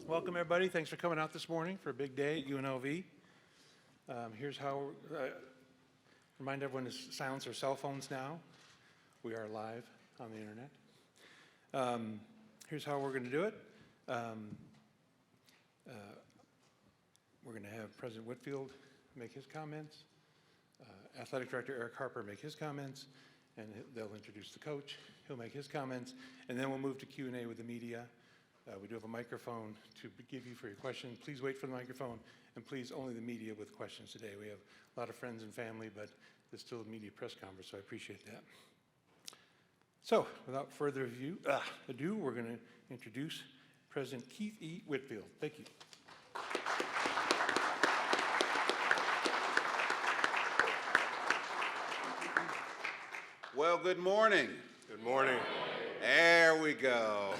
Welcome, everybody. Thanks for coming out this morning for a big day at UNLV. Here's how, remind everyone to silence their cell phones now. We are live on the internet. Here's how we're going to do it. We're going to have President Whitfield make his comments, Athletic Director Erick Harper make his comments, and they'll introduce the coach. He'll make his comments, and then we'll move to Q&A with the media. We do have a microphone to give you for your question. Please wait for the microphone, and please only the media with questions today. We have a lot of friends and family, but there's still a media press conference, so I appreciate that. So, without further ado, we're going to introduce President Keith E. Whitfield. Thank you. Well, good morning. Good morning. There we go.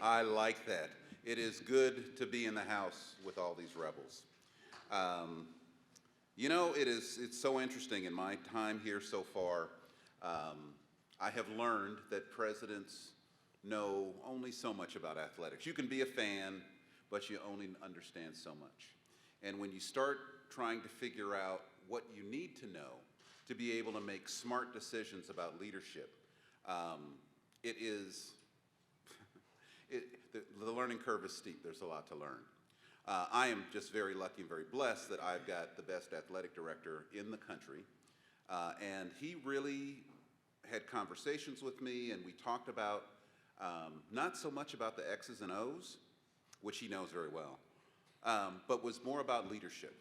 I like that. It is good to be in the house with all these rebels. You know, it's so interesting in my time here so far. I have learned that presidents know only so much about athletics. You can be a fan, but you only understand so much. And when you start trying to figure out what you need to know to be able to make smart decisions about leadership, the learning curve is steep. There's a lot to learn. I am just very lucky and very blessed that I've got the best athletic director in the country. And he really had conversations with me, and we talked about not so much about the X's and O's, which he knows very well, but was more about leadership,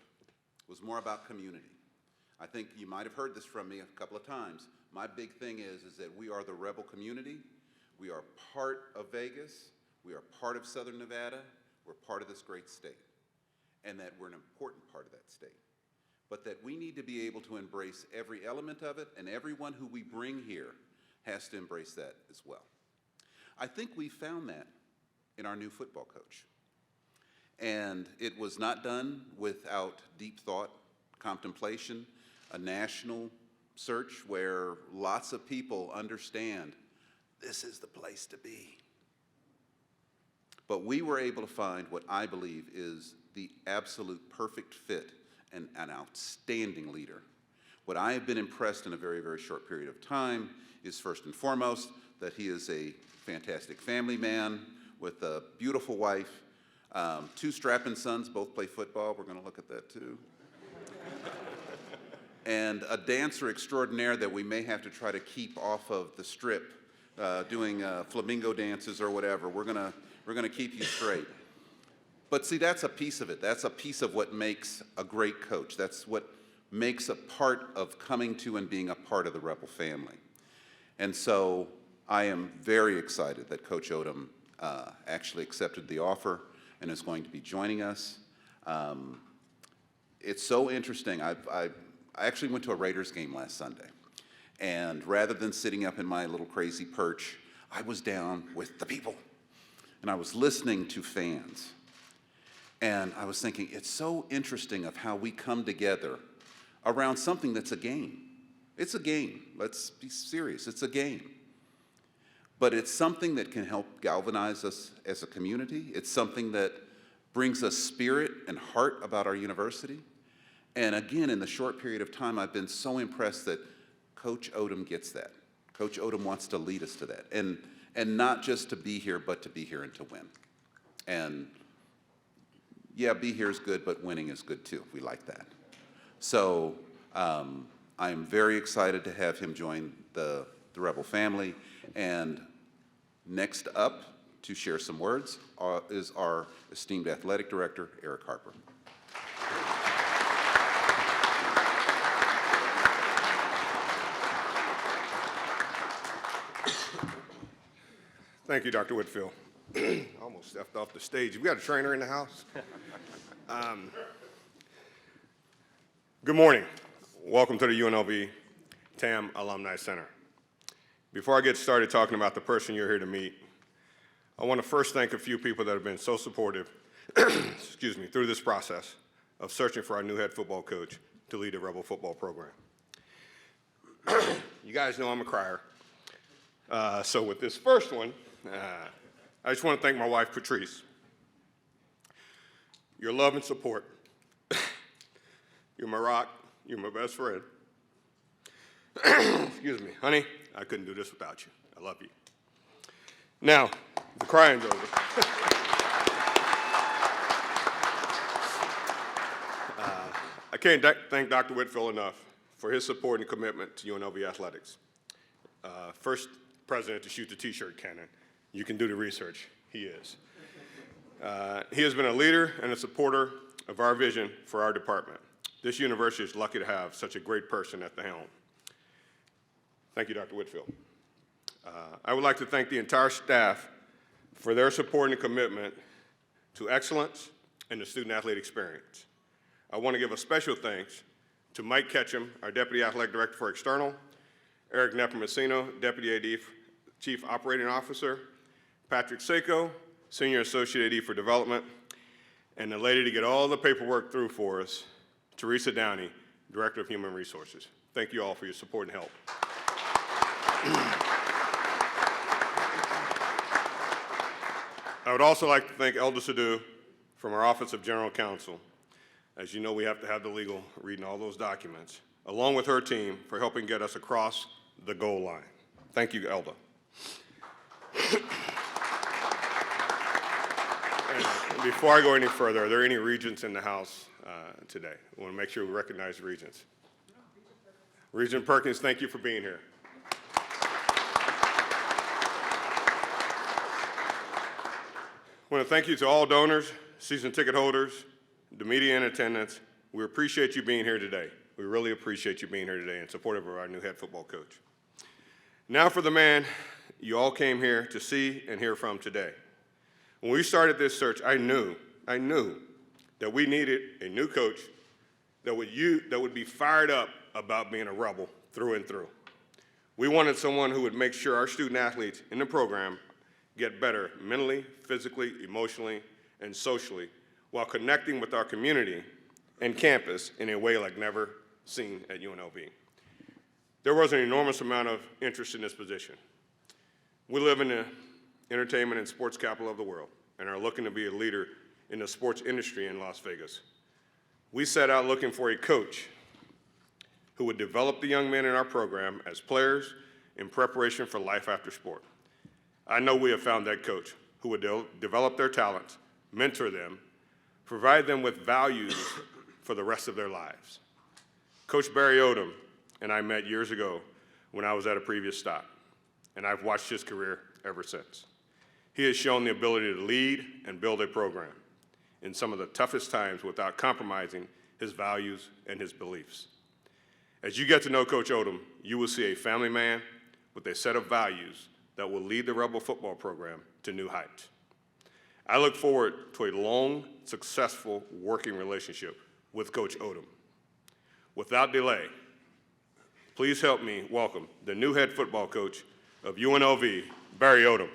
was more about community. I think you might have heard this from me a couple of times. My big thing is that we are the rebel community. We are part of Vegas. We are part of Southern Nevada. We're part of this great state, and that we're an important part of that state. But that we need to be able to embrace every element of it, and everyone who we bring here has to embrace that as well. I think we found that in our new football coach. And it was not done without deep thought, contemplation, a national search where lots of people understand this is the place to be. But we were able to find what I believe is the absolute perfect fit and an outstanding leader. What I have been impressed in a very, very short period of time is first and foremost that he is a fantastic family man with a beautiful wife, 2 strapping sons, both play football. We're going to look at that too. And a dancer extraordinaire that we may have to try to keep off of the strip, doing flamingo dances or whatever. We're gonna keep you straight. But see, that's a piece of it. That's a piece of what makes a great coach. That's what makes a part of coming to and being a part of the Rebel family. And so I am very excited that Coach Odom actually accepted the offer and is going to be joining us. It's so interesting. I actually went to a Raiders game last Sunday. And rather than sitting up in my little crazy perch, I was down with the people. And I was listening to fans. And I was thinking, it's so interesting of how we come together around something that's a game. It's a game. Let's be serious. It's a game. But it's something that can help galvanize us as a community. It's something that brings us spirit and heart about our university. And again, in the short period of time, I've been so impressed that Coach Odom gets that. Coach Odom wants to lead us to that. And not just to be here, but to be here and to win. And yeah, be here is good, but winning is good too. We like that. So I am very excited to have him join the Rebel family. And next up to share some words is our esteemed athletic director, Erick Harper. Thank you, Dr. Whitfield. I almost stepped off the stage. We got a trainer in the house. Good morning. Welcome to the UNLV Tam Alumni Center. Before I get started talking about the person you're here to meet, I want to first thank a few people that have been so supportive excuse me, through this process of searching for our new head football coach to lead the Rebel football program. You guys know I'm a crier. So with this first one, I just want to thank my wife, Patrice. your love and support. You're my rock. You're my best friend. Excuse me. Honey, I couldn't do this without you. I love you. Now, the crying's over. I can't thank Dr. Whitfield enough for his support and commitment to UNLV athletics. First president to shoot the T-shirt cannon. You can do the research. He is. He has been a leader and a supporter of our vision for our department. This university is lucky to have such a great person at the helm. Thank you, Dr. Whitfield. I would like to thank the entire staff for their support and commitment to excellence and the student-athlete experience. I want to give a special thanks to Mike Ketchum, our Deputy Athletic Director for External, Eric Nepomuceno, Deputy AD Chief Operating Officer, Patrick Seiko, Senior Associate AD for Development, and the lady to get all the paperwork through for us, Teresa Downey, Director of Human Resources. Thank you all for your support and help. I would also like to thank Elder Sadu from our Office of General Counsel. As you know, we have to have the legal reading all those documents, along with her team for helping get us across the goal line. Thank you, Elda. And before I go any further, are there any regents in the house today? We want to make sure we recognize regents. Regent Perkins, thank you for being here. I want to thank you to all donors, season ticket holders, the media in attendance. We appreciate you being here today. We really appreciate you being here today in support of our new head football coach. Now for the man you all came here to see and hear from today. When we started this search, I knew that we needed a new coach that would be fired up about being a rebel through and through. We wanted someone who would make sure our student athletes in the program get better mentally, physically, emotionally, and socially while connecting with our community and campus in a way like never seen at UNLV. There was an enormous amount of interest in this position. We live in the entertainment and sports capital of the world and are looking to be a leader in the sports industry in Las Vegas. We set out looking for a coach who would develop the young men in our program as players in preparation for life after sport. I know we have found that coach who would develop their talents, mentor them, provide them with values for the rest of their lives. Coach Barry Odom and I met years ago when I was at a previous stop, and I've watched his career ever since. He has shown the ability to lead and build a program in some of the toughest times without compromising his values and his beliefs. As you get to know Coach Odom, you will see a family man with a set of values that will lead the Rebel football program to new heights. I look forward to a long, successful working relationship with Coach Odom. Without delay, please help me welcome the new head football coach of UNLV, Barry Odom.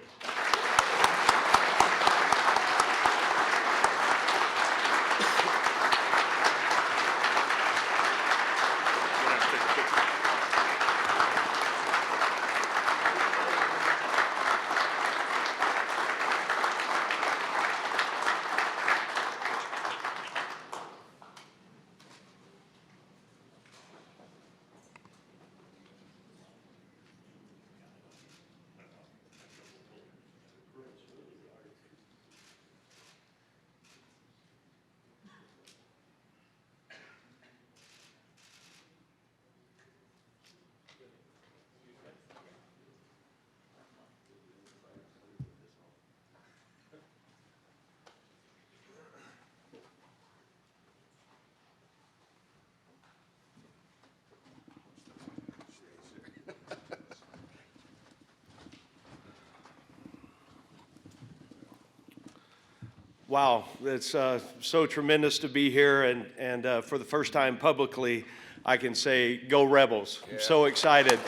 Wow, it's so tremendous to be here, and for the first time publicly, I can say, go Rebels. Yeah. I'm so excited.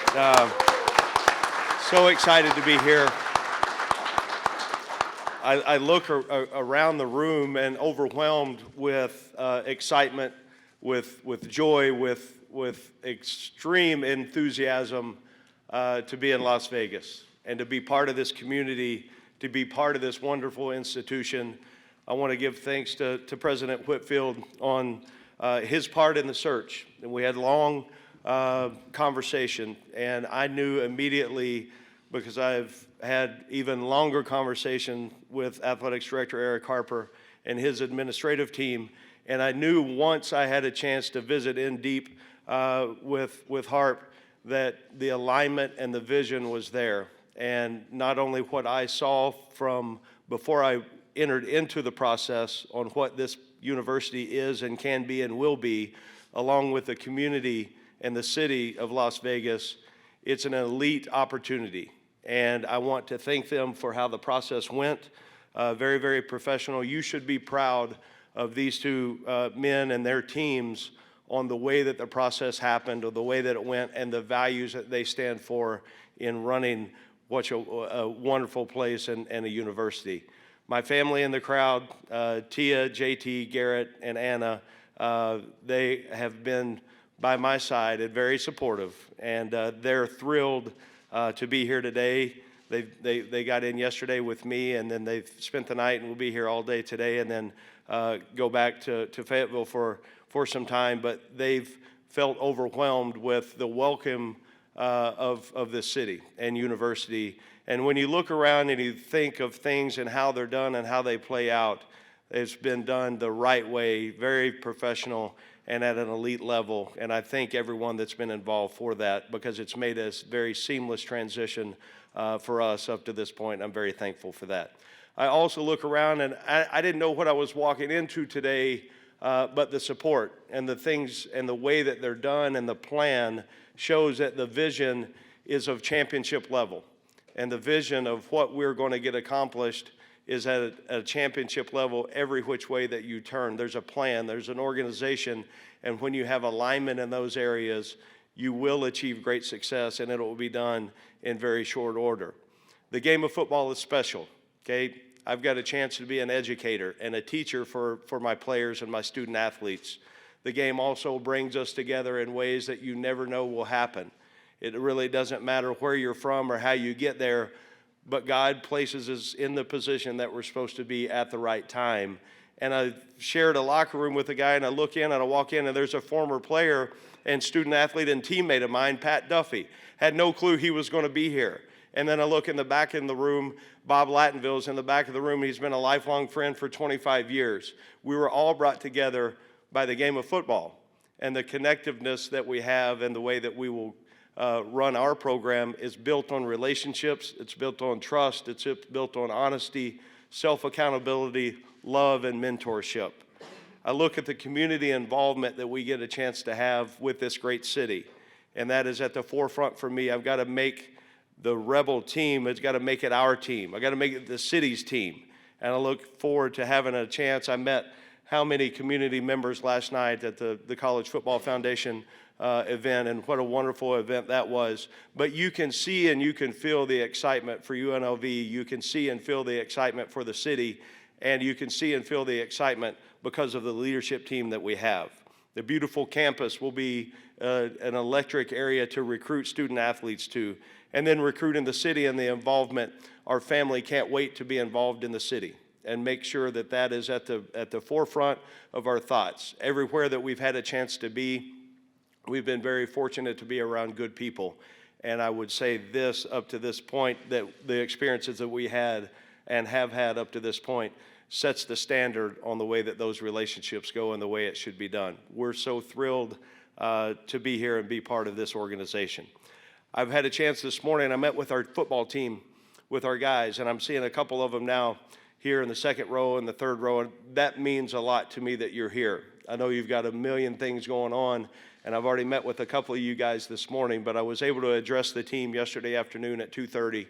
So excited to be here. I look around the room and overwhelmed with excitement, with joy, with extreme enthusiasm to be in Las Vegas and to be part of this community, to be part of this wonderful institution. I want to give thanks to President Whitfield on his part in the search. And we had long conversation, and I knew immediately, because I've had even longer conversation with Athletics Director Erick Harper and his administrative team, and I knew once I had a chance to visit in deep with Harp that the alignment and the vision was there. And not only what I saw from before I entered into the process on what this university is and can be and will be, along with the community and the city of Las Vegas, it's an elite opportunity. And I want to thank them for how the process went. Very, very professional. You should be proud of these two men and their teams on the way that the process happened, or the way that it went, and the values that they stand for in running what's a wonderful place and a university. My family in the crowd, Tia, JT, Garrett, and Anna, they have been by my side and very supportive, and they're thrilled to be here today. They got in yesterday with me, and then they've spent the night and will be here all day today, and then go back to Fayetteville for some time. But they've felt overwhelmed with the welcome of this city and university. And when you look around and you think of things and how they're done and how they play out, it's been done the right way, very professional and at an elite level. And I thank everyone that's been involved for that, because it's made a very seamless transition for us up to this point. I'm very thankful for that. I also look around, and I didn't know what I was walking into today, but the support and the things and the way that they're done and the plan shows that the vision is of championship level. And the vision of what we're going to get accomplished is at a championship level every which way that you turn. There's a plan, there's an organization, and when you have alignment in those areas, you will achieve great success, and it will be done in very short order. The game of football is special, okay? I've got a chance to be an educator and a teacher for my players and my student athletes. The game also brings us together in ways that you never know will happen. It really doesn't matter where you're from or how you get there, but God places us in the position that we're supposed to be at the right time. And I shared a locker room with a guy, and I look in and I walk in, and there's a former player and student athlete and teammate of mine, Pat Duffy. Had no clue he was going to be here. And then I look in the back in the room, Bob Lattenville's in the back of the room. He's been a lifelong friend for 25 years. We were all brought together by the game of football, and the connectiveness that we have and the way that we will run our program is built on relationships, it's built on trust, it's built on honesty, self-accountability, love, and mentorship. I look at the community involvement that we get a chance to have with this great city, and that is at the forefront for me. I've got to make the Rebel team, it's got to make it our team. I've got to make it the city's team, and I look forward to having a chance. I met how many community members last night at the College Football Foundation event, and what a wonderful event that was. But you can see and you can feel the excitement for UNLV. You can see and feel the excitement for the city, and you can see and feel the excitement because of the leadership team that we have. The beautiful campus will be an electric area to recruit student athletes to, and then recruiting the city and the involvement. Our family can't wait to be involved in the city and make sure that that is at the forefront of our thoughts. Everywhere that we've had a chance to be, we've been very fortunate to be around good people. And I would say this, up to this point, that the experiences that we had and have had up to this point sets the standard on the way that those relationships go and the way it should be done. We're so thrilled to be here and be part of this organization. I've had a chance this morning, I met with our football team, with our guys, and I'm seeing a couple of them now here in the second row and the third row, and that means a lot to me that you're here. I know you've got a million things going on, and I've already met with a couple of you guys this morning, but I was able to address the team yesterday afternoon at 2:30,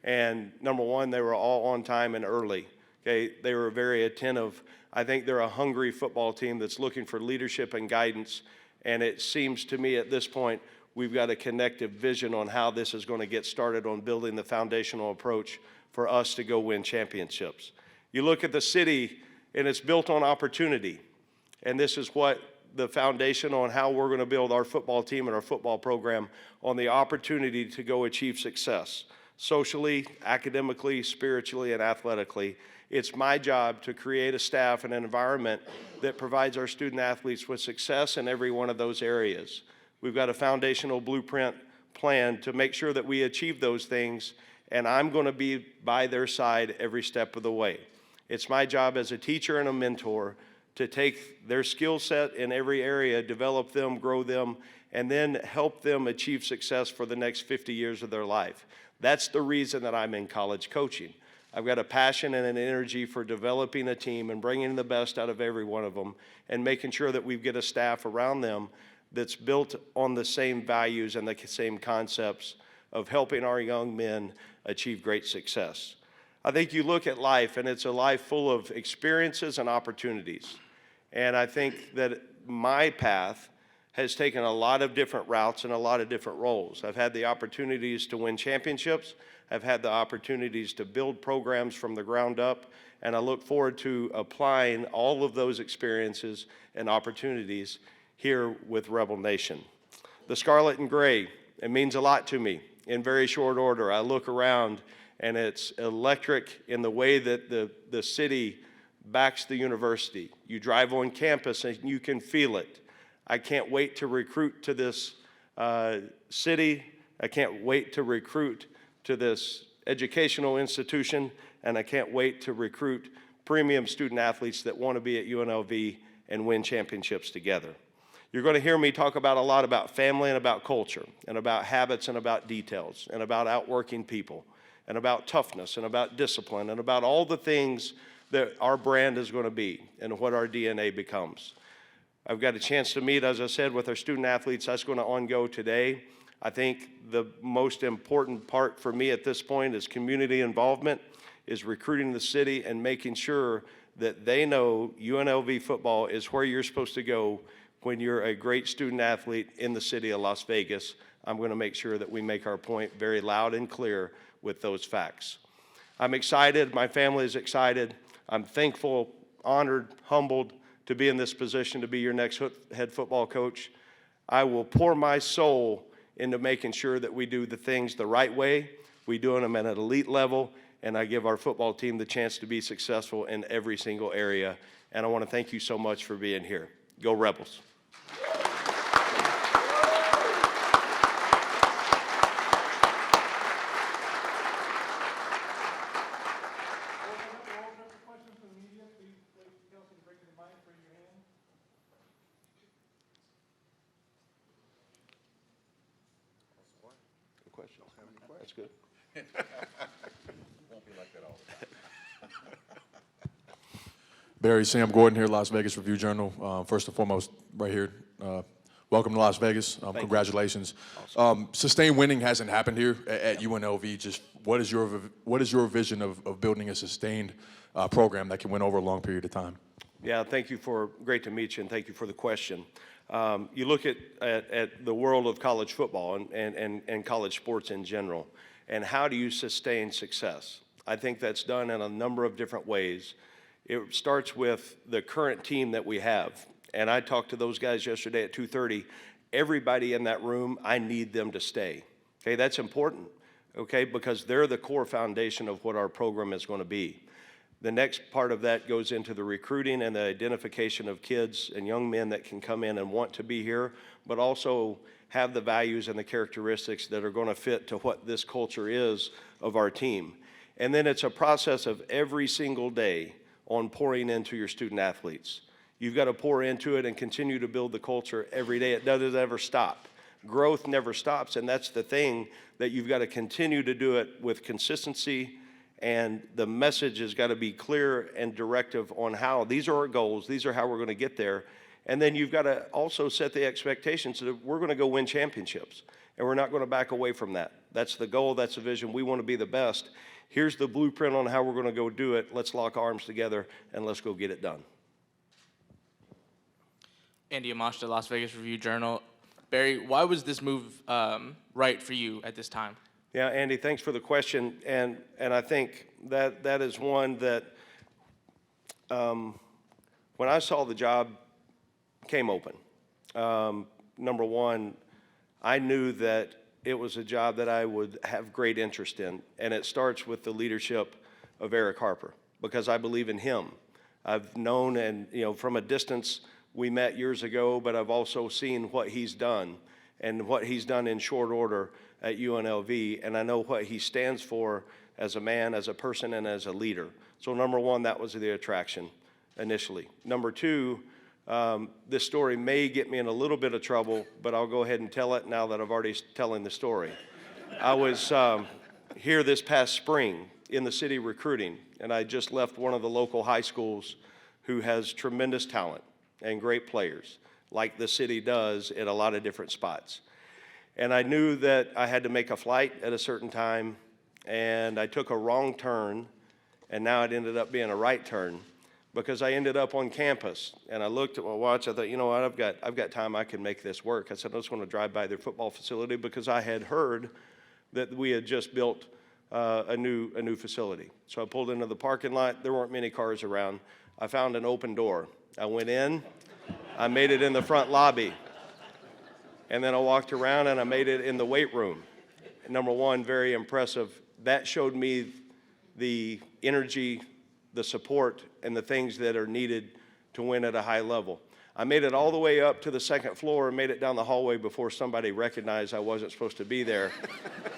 and number one, they were all on time and early. Okay, they were very attentive. I think they're a hungry football team that's looking for leadership and guidance, and it seems to me at this point we've got a connective vision on how this is going to get started on building the foundational approach for us to go win championships. You look at the city, and it's built on opportunity, and this is what the foundation on how we're going to build our football team and our football program on the opportunity to go achieve success socially, academically, spiritually, and athletically. It's my job to create a staff and an environment that provides our student athletes with success in every one of those areas. We've got a foundational blueprint plan to make sure that we achieve those things, and I'm going to be by their side every step of the way. It's my job as a teacher and a mentor to take their skill set in every area, develop them, grow them, and then help them achieve success for the next 50 years of their life. That's the reason that I'm in college coaching. I've got a passion and an energy for developing a team and bringing the best out of every one of them and making sure that we get a staff around them that's built on the same values and the same concepts of helping our young men achieve great success. I think you look at life, and it's a life full of experiences and opportunities. And I think that my path has taken a lot of different routes and a lot of different roles. I've had the opportunities to win championships. I've had the opportunities to build programs from the ground up, and I look forward to applying all of those experiences and opportunities here with Rebel Nation. The scarlet and gray, it means a lot to me. In very short order, I look around, and it's electric in the way that the city backs the university. You drive on campus, and you can feel it. I can't wait to recruit to this city. I can't wait to recruit to this educational institution, and I can't wait to recruit premium student athletes that want to be at UNLV and win championships together. You're going to hear me talk a lot about family and about culture and about habits and about details and about outworking people and about toughness and about discipline and about all the things that our brand is going to be and what our DNA becomes. I've got a chance to meet, as I said, with our student athletes. That's going to ongo today. I think the most important part for me at this point is community involvement, is recruiting the city and making sure that they know UNLV football is where you're supposed to go when you're a great student athlete in the city of Las Vegas. I'm going to make sure that we make our point very loud and clear with those facts. I'm excited. My family is excited. I'm thankful, honored, humbled to be in this position to be your next head football coach. I will pour my soul into making sure that we do the things the right way, we do them at an elite level, and I give our football team the chance to be successful in every single area. And I want to thank you so much for being here. Go Rebels. That's good. Won't be like that all the time. Barry, Sam Gordon here, Las Vegas Review-Journal. First and foremost, right here, welcome to Las Vegas. Congratulations. Sustained winning hasn't happened here at UNLV. Just what is your vision of building a sustained program that can win over a long period of time? Yeah, great to meet you, and thank you for the question. You look at the world of college football and college sports in general, and how do you sustain success? I think that's done in a number of different ways. It starts with the current team that we have, and I talked to those guys yesterday at 2:30. Everybody in that room, I need them to stay. Okay, that's important, okay, because they're the core foundation of what our program is going to be. The next part of that goes into the recruiting and the identification of kids and young men that can come in and want to be here, but also have the values and the characteristics that are going to fit to what this culture is of our team. And then it's a process of every single day on pouring into your student athletes. You've got to pour into it and continue to build the culture every day. It doesn't ever stop. Growth never stops, and that's the thing that you've got to continue to do it with consistency. And the message has got to be clear and directive on how these are our goals, these are how we're going to get there. And then you've got to also set the expectations that we're going to go win championships, and we're not going to back away from that. That's the goal, that's the vision. We want to be the best. Here's the blueprint on how we're going to go do it. Let's lock arms together and let's go get it done. Andy Amash, the Las Vegas Review-Journal. Barry, why was this move right for you at this time? Yeah, Andy, thanks for the question, and I think that is one that when I saw the job came open, number one, I knew that it was a job that I would have great interest in, and it starts with the leadership of Erick Harper. because I believe in him. I've known, and from a distance, we met years ago, but I've also seen what he's done and what he's done in short order at UNLV, and I know what he stands for as a man, as a person, and as a leader. So number one, that was the attraction initially. Number two, this story may get me in a little bit of trouble, but I'll go ahead and tell it now that I've already telling the story. I was here this past spring in the city recruiting, and I just left one of the local high schools who has tremendous talent and great players, like the city does at a lot of different spots. And I knew that I had to make a flight at a certain time, and I took a wrong turn, and now it ended up being a right turn, because I ended up on campus. And I looked at my watch. I thought, you know what, I've got time. I can make this work. I said, I just want to drive by their football facility, because I had heard that we had just built a new facility. So I pulled into the parking lot. There weren't many cars around. I found an open door. I went in. I made it in the front lobby. And then I walked around and I made it in the weight room. Number one, very impressive. That showed me the energy, the support, and the things that are needed to win at a high level. I made it all the way up to the second floor and made it down the hallway before somebody recognized I wasn't supposed to be there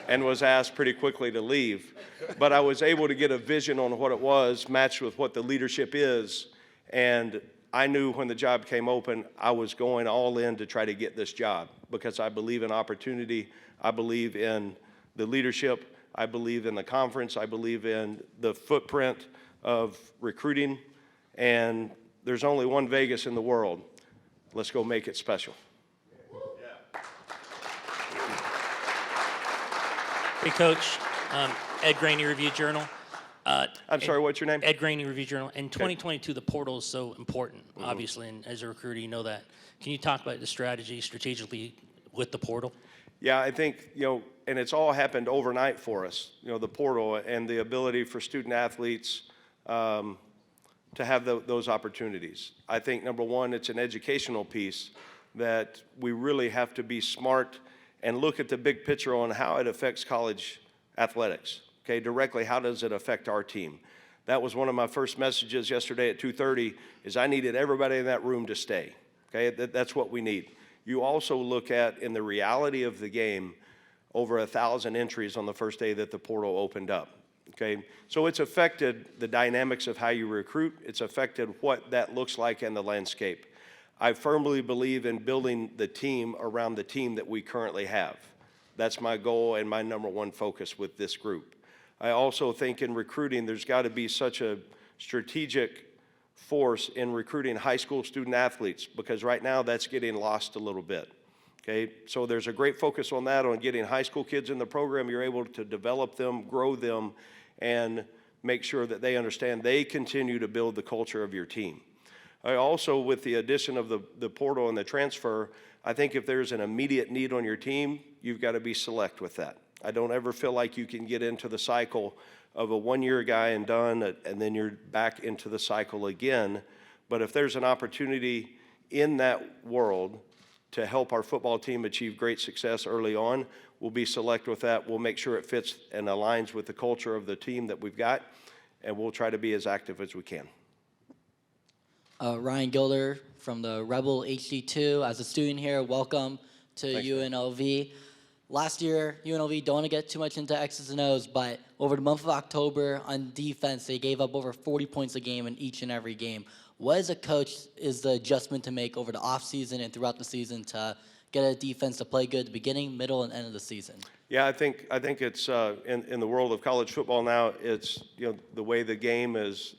and was asked pretty quickly to leave. But I was able to get a vision on what it was, matched with what the leadership is, and I knew when the job came open, I was going all in to try to get this job, because I believe in opportunity, I believe in the leadership, I believe in the conference, I believe in the footprint of recruiting, and there's only one Vegas in the world. Let's go make it special. Hey, Coach. Ed Graney, Review-Journal. I'm sorry, what's your name? Ed Graney, Review-Journal. In 2022, the portal is so important, obviously, and as a recruiter, you know that. Can you talk about the strategically with the portal? Yeah, I think, and it's all happened overnight for us, the portal and the ability for student athletes to have those opportunities. I think, number one, it's an educational piece that we really have to be smart and look at the big picture on how it affects college athletics. Okay, directly, how does it affect our team? That was one of my first messages yesterday at 2:30, is I needed everybody in that room to stay. Okay, that's what we need. You also look at, in the reality of the game, over 1,000 entries on the first day that the portal opened up. Okay, so it's affected the dynamics of how you recruit. It's affected what that looks like in the landscape. I firmly believe in building the team around the team that we currently have. That's my goal and my number one focus with this group. I also think in recruiting, there's got to be such a strategic force in recruiting high school student athletes, because right now that's getting lost a little bit. Okay, so there's a great focus on that, on getting high school kids in the program. You're able to develop them, grow them, and make sure that they understand they continue to build the culture of your team. I also, with the addition of the portal and the transfer, I think if there's an immediate need on your team, you've got to be select with that. I don't ever feel like you can get into the cycle of a one-year guy and done, and then you're back into the cycle again. But if there's an opportunity in that world to help our football team achieve great success early on, we'll be select with that. We'll make sure it fits and aligns with the culture of the team that we've got, and we'll try to be as active as we can. Ryan Gilder from the Rebel HD2. As a student here, welcome to Thanks, UNLV. Last year, UNLV, don't want to get too much into X's and O's, but over the month of October on defense, they gave up over 40 points a game in each and every game. What, as a coach, is the adjustment to make over the offseason and throughout the season to get a defense to play good at the beginning, middle, and end of the season? Yeah, I think it's in the world of college football now, it's the way the game is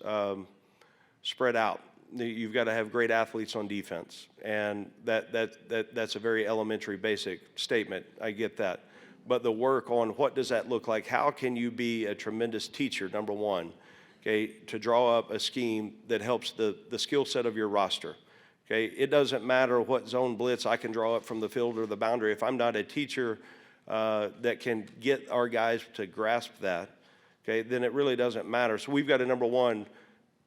spread out. You've got to have great athletes on defense, and that's a very elementary, basic statement. I get that, but the work on what does that look like? How can you be a tremendous teacher? Number one, okay, to draw up a scheme that helps the skill set of your roster. Okay, it doesn't matter what zone blitz I can draw up from the field or the boundary. If I'm not a teacher that can get our guys to grasp that, okay, then it really doesn't matter. So we've got to, number one,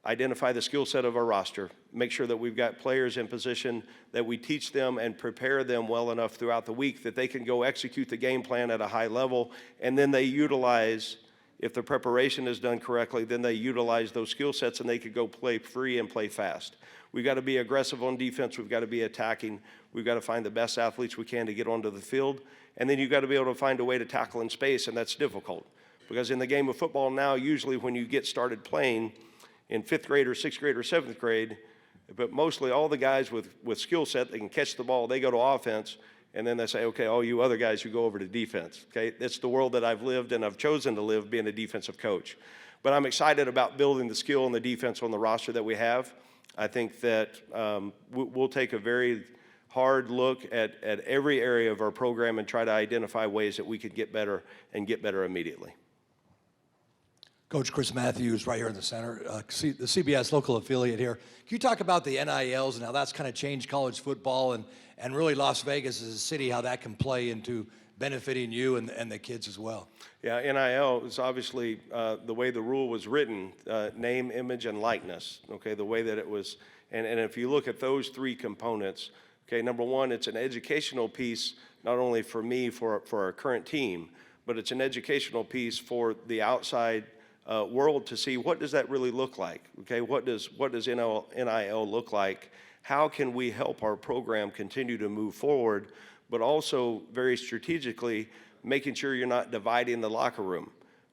identify the skill set of our roster, make sure that we've got players in position, that we teach them and prepare them well enough throughout the week that they can go execute the game plan at a high level, and then they utilize if the preparation is done correctly, then they utilize those skill sets and they could go play free and play fast. We've got to be aggressive on defense. We've got to be attacking. We've got to find the best athletes we can to get onto the field. And then you've got to be able to find a way to tackle in space, and that's difficult. Because in the game of football now, usually when you get started playing in 5th grade or 6th grade or 7th grade, but mostly all the guys with skill set, they can catch the ball, they go to offense, and then they say, okay, all you other guys, you go over to defense. Okay, that's the world that I've lived and I've chosen to live, being a defensive coach. But I'm excited about building the skill and the defense on the roster that we have. I think that we'll take a very hard look at every area of our program and try to identify ways that we could get better and get better immediately. Coach Chris Matthews, right here in the center, the CBS local affiliate here. Can you talk about the NILs and how that's kind of changed college football and really Las Vegas as a city, how that can play into benefiting you and the kids as well? Yeah, NIL is obviously the way the rule was written, name, image, and likeness, okay, the way that it was. And if you look at those three components, okay, number one, it's an educational piece, not only for me, for our current team, but it's an educational piece for the outside world to see what does that really look like, okay? What does NIL look like? How can we help our program continue to move forward, but also very strategically making sure you're not dividing the locker room,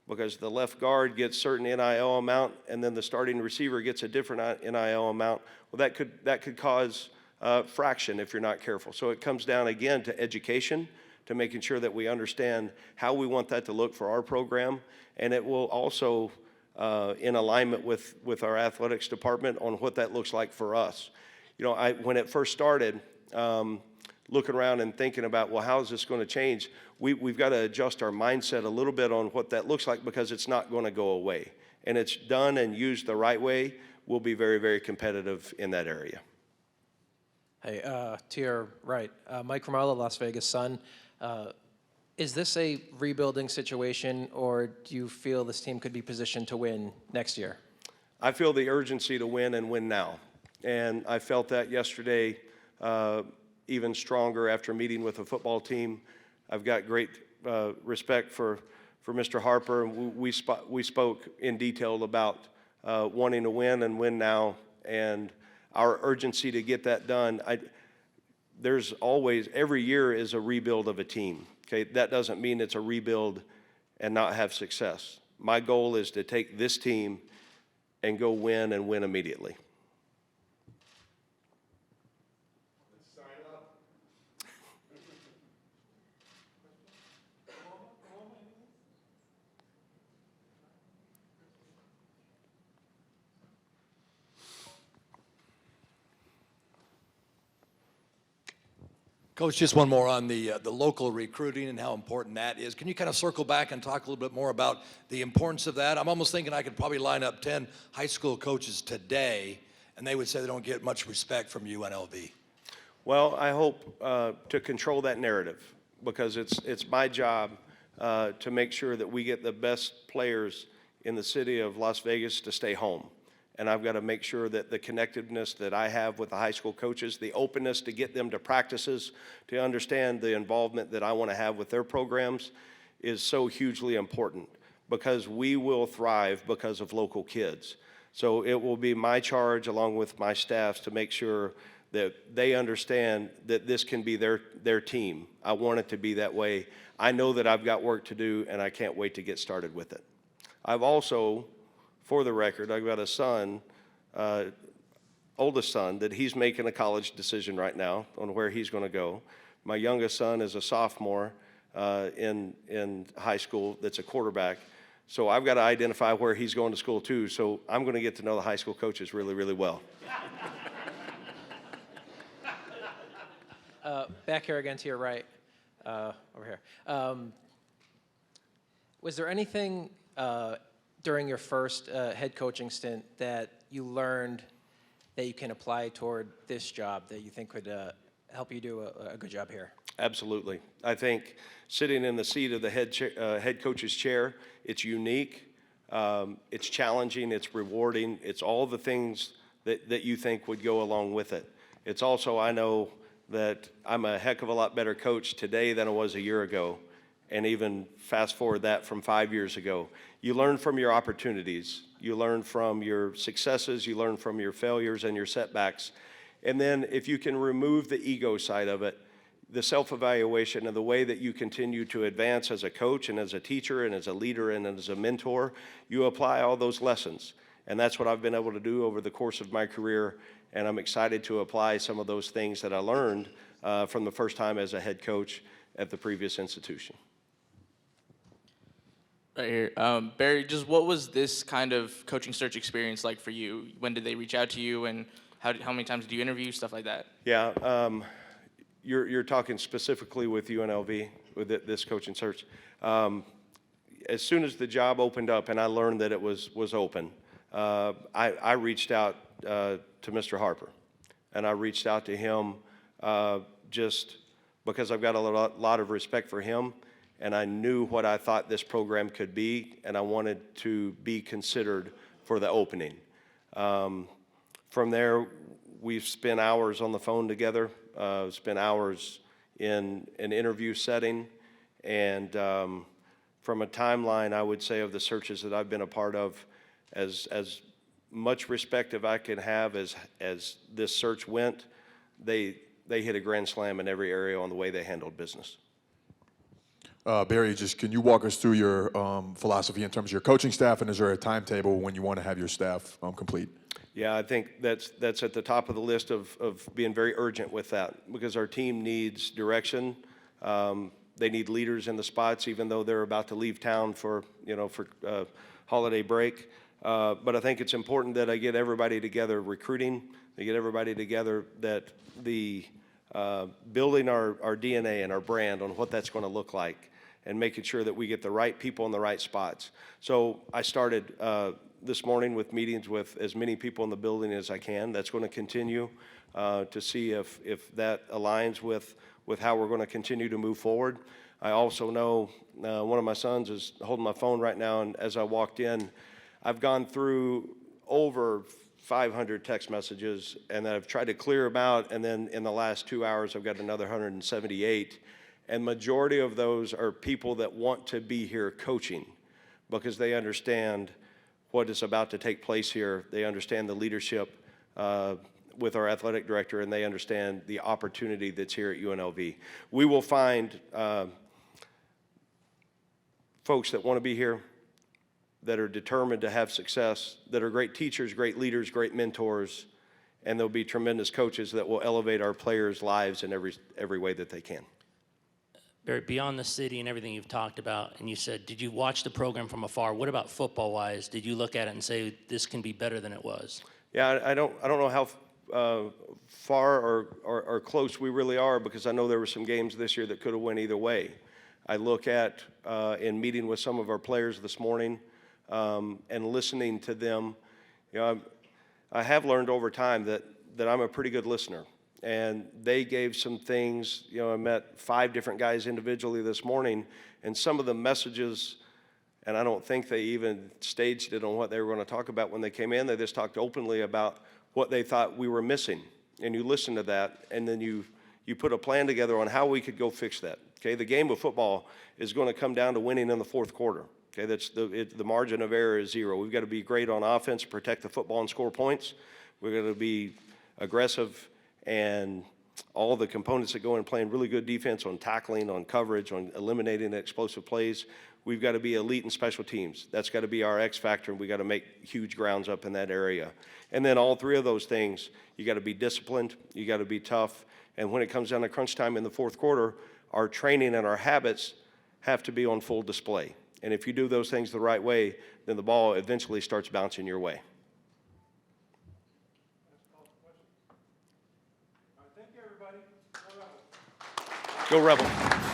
because the left guard gets certain NIL amount and then the starting receiver gets a different NIL amount. Well, that could cause fraction if you're not careful. So it comes down again to education, to making sure that we understand how we want that to look for our program, and it will also in alignment with our athletics department on what that looks like for us. You know, when it first started, looking around and thinking about, well, how is this going to change? We've got to adjust our mindset a little bit on what that looks like, because it's not going to go away. And it's done and used the right way, we'll be very, very competitive in that area. Hey, to your right, Mike Romalo, Las Vegas Sun. Is this a rebuilding situation, or do you feel this team could be positioned to win next year? I feel the urgency to win and win now. And I felt that yesterday even stronger after meeting with the football team. I've got great respect for Mr. Harper. We spoke in detail about wanting to win and win now, and our urgency to get that done. There's always, every year is a rebuild of a team. Okay, that doesn't mean it's a rebuild and not have success. My goal is to take this team and go win and win immediately. Coach, just one more on the local recruiting and how important that is. Can you kind of circle back and talk a little bit more about the importance of that? I'm almost thinking I could probably line up 10 high school coaches today, and they would say they don't get much respect from UNLV. Well, I hope to control that narrative, because it's my job to make sure that we get the best players in the city of Las Vegas to stay home. And I've got to make sure that the connectiveness that I have with the high school coaches, the openness to get them to practices, to understand the involvement that I want to have with their programs, is so hugely important, because we will thrive because of local kids. So it will be my charge, along with my staffs, to make sure that they understand that this can be their team. I want it to be that way. I know that I've got work to do, and I can't wait to get started with it. I've also, for the record, I've got a son, oldest son, that he's making a college decision right now on where he's going to go. My youngest son is a sophomore in high school that's a quarterback. So I've got to identify where he's going to school too. So I'm going to get to know the high school coaches really, really well. Back here again to your right, over here. Was there anything during your first head coaching stint that you learned that you can apply toward this job that you think could help you do a good job here? Absolutely. I think sitting in the seat of the head coach's chair, it's unique, it's challenging, it's rewarding, it's all the things that you think would go along with it. It's also, I know that I'm a heck of a lot better coach today than I was a year ago, and even fast forward that from 5 years ago. You learn from your opportunities. You learn from your successes. You learn from your failures and your setbacks. And then if you can remove the ego side of it, the self-evaluation and the way that you continue to advance as a coach and as a teacher and as a leader and as a mentor, you apply all those lessons. And that's what I've been able to do over the course of my career, and I'm excited to apply some of those things that I learned from the first time as a head coach at the previous institution. Right here. Barry, just what was this kind of coaching search experience like for you? When did they reach out to you, and how many times did you interview, stuff like that? Yeah, you're talking specifically with UNLV, with this coaching search. As soon as the job opened up and I learned that it was open, I reached out to Mr. Harper, and I reached out to him just because I've got a lot of respect for him, and I knew what I thought this program could be, and I wanted to be considered for the opening. From there, we've spent hours on the phone together, spent hours in an interview setting, and from a timeline, I would say, of the searches that I've been a part of, as much respect as I can have as this search went, they hit a grand slam in every area on the way they handled business. Barry, just can you walk us through your philosophy in terms of your coaching staff, and is there a timetable when you want to have your staff complete? Yeah, I think that's at the top of the list of being very urgent with that, because our team needs direction. They need leaders in the spots, even though they're about to leave town for holiday break. But I think it's important that I get everybody together recruiting. They get everybody together that the building our DNA and our brand on what that's going to look like, and making sure that we get the right people in the right spots. So I started this morning with meetings with as many people in the building as I can. That's going to continue to see if that aligns with how we're going to continue to move forward. I also know one of my sons is holding my phone right now, and as I walked in, I've gone through over 500 text messages, and I've tried to clear them out, and then in the last 2 hours, I've got another 178. And majority of those are people that want to be here coaching because they understand what is about to take place here. They understand the leadership with our athletic director, and they understand the opportunity that's here at UNLV. We will find folks that want to be here, that are determined to have success, that are great teachers, great leaders, great mentors, and there'll be tremendous coaches that will elevate our players' lives in every way that they can. Barry, beyond the city and everything you've talked about, and you said, did you watch the program from afar? What about football-wise? Did you look at it and say, this can be better than it was? Yeah, I don't know how far or close we really are, because I know there were some games this year that could have went either way. I look at, in meeting with some of our players this morning, and listening to them, I have learned over time that I'm a pretty good listener. And they gave some things, I met 5 different guys individually this morning, and some of the messages, and I don't think they even staged it on what they were going to talk about when they came in. They just talked openly about what they thought we were missing. And you listen to that, and then you put a plan together on how we could go fix that. Okay, the game of football is going to come down to winning in the fourth quarter. Okay, that's the margin of error is 0. We've got to be great on offense, protect the football, and score points. We're going to be aggressive, and all the components that go in playing really good defense on tackling, on coverage, on eliminating explosive plays. We've got to be elite in special teams. That's got to be our X factor, and we got to make huge grounds up in that area. And then all 3 of those things, you got to be disciplined, you got to be tough, and when it comes down to crunch time in the fourth quarter, our training and our habits have to be on full display. And if you do those things the right way, then the ball eventually starts bouncing your way. Thank you, everybody. Go Rebels. Go Rebels.